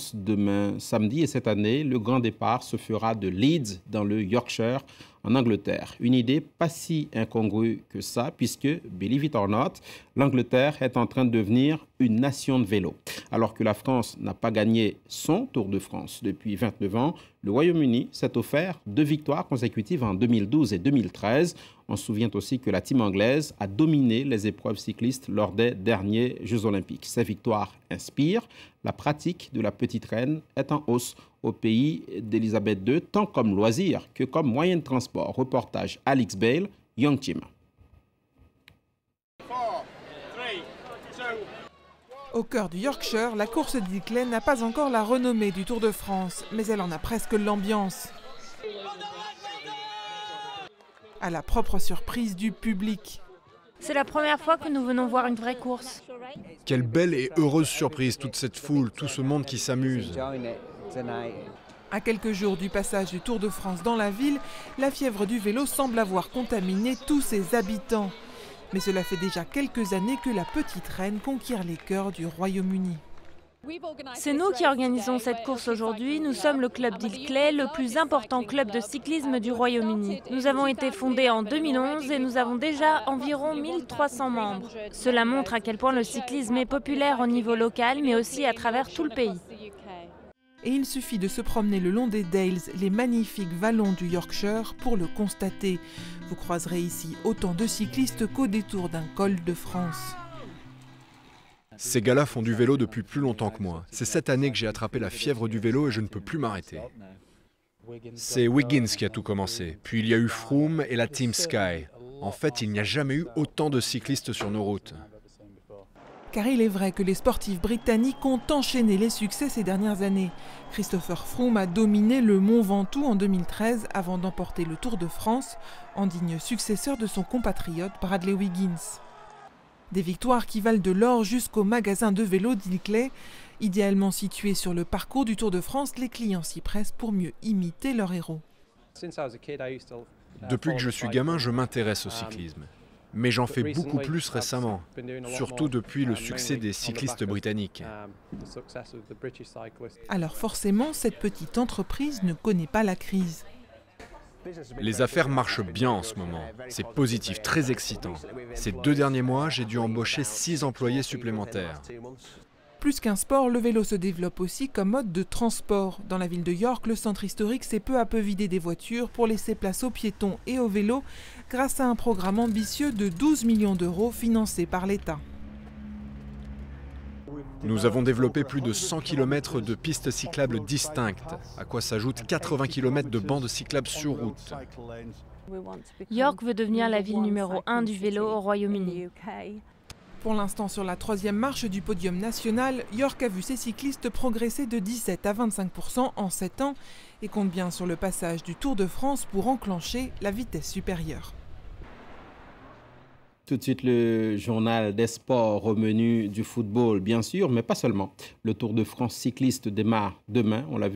commence demain samedi et cette année, le grand départ se fera de Leeds dans le Yorkshire en Angleterre. Une idée pas si incongrue que ça puisque, believe it or not, l'Angleterre est en train de devenir une nation de vélo. Alors que la France n'a pas gagné son Tour de France depuis 29 ans, le Royaume-Uni s'est offert 2 victoires consécutives en 2012 et 2013. On se souvient aussi que la team anglaise a dominé les épreuves cyclistes lors des derniers Jeux olympiques. Ces victoires inspirent. La pratique de la petite reine est en hausse au pays d'Elisabeth II, tant comme loisir que comme moyen de transport. Reportage Alex Bale, Young Team. Au cœur du Yorkshire, la course d'Ilkley n'a pas encore la renommée du Tour de France, mais elle en a presque l'ambiance. À la propre surprise du public. C'est la première fois que nous venons voir une vraie course. Quelle belle et heureuse surprise, toute cette foule, tout ce monde qui s'amuse. À quelques jours du passage du Tour de France dans la ville, la fièvre du vélo semble avoir contaminé tous ses habitants. Mais cela fait déjà quelques années que la petite reine conquiert les cœurs du Royaume-Uni. C'est nous qui organisons cette course aujourd'hui. Nous sommes le club d'Ilkley, le plus important club de cyclisme du Royaume-Uni. Nous avons été fondés en 2011 et nous avons déjà environ 1300 membres. Cela montre à quel point le cyclisme est populaire au niveau local, mais aussi à travers tout le pays. Et il suffit de se promener le long des Dales, les magnifiques vallons du Yorkshire, pour le constater. Vous croiserez ici autant de cyclistes qu'au détour d'un col de France. Ces gars-là font du vélo depuis plus longtemps que moi. C'est cette année que j'ai attrapé la fièvre du vélo et je ne peux plus m'arrêter. C'est Wiggins qui a tout commencé. Puis il y a eu Froome et la Team Sky. En fait, il n'y a jamais eu autant de cyclistes sur nos routes. Car il est vrai que les sportifs britanniques ont enchaîné les succès ces dernières années. Christopher Froome a dominé le Mont Ventoux en 2013 avant d'emporter le Tour de France, en digne successeur de son compatriote Bradley Wiggins. Des victoires qui valent de l'or jusqu'au magasin de vélo d'Ilkley. Idéalement situé sur le parcours du Tour de France, les clients s'y pressent pour mieux imiter leur héros. Depuis que je suis gamin, je m'intéresse au cyclisme. Mais j'en fais beaucoup plus récemment, surtout depuis le succès des cyclistes britanniques. Alors forcément, cette petite entreprise ne connaît pas la crise. Les affaires marchent bien en ce moment. C'est positif, très excitant. Ces 2 derniers mois, j'ai dû embaucher 6 employés supplémentaires. Plus qu'un sport, le vélo se développe aussi comme mode de transport. Dans la ville de York, le centre historique s'est peu à peu vidé des voitures pour laisser place aux piétons et aux vélos grâce à un programme ambitieux de 12 millions d'euros financé par l'État. Nous avons développé plus de 100 km de pistes cyclables distinctes, à quoi s'ajoutent 80 km de bandes cyclables sur route. York veut devenir la ville numéro 1 du vélo au Royaume-Uni. Pour l'instant, sur la 3e marche du podium national, York a vu ses cyclistes progresser de 17 à 25% en 7 ans et compte bien sur le passage du Tour de France pour enclencher la vitesse supérieure. Tout de suite, le journal des sports au menu du football, bien sûr, mais pas seulement. Le Tour de France cycliste démarre demain, on l'a vu.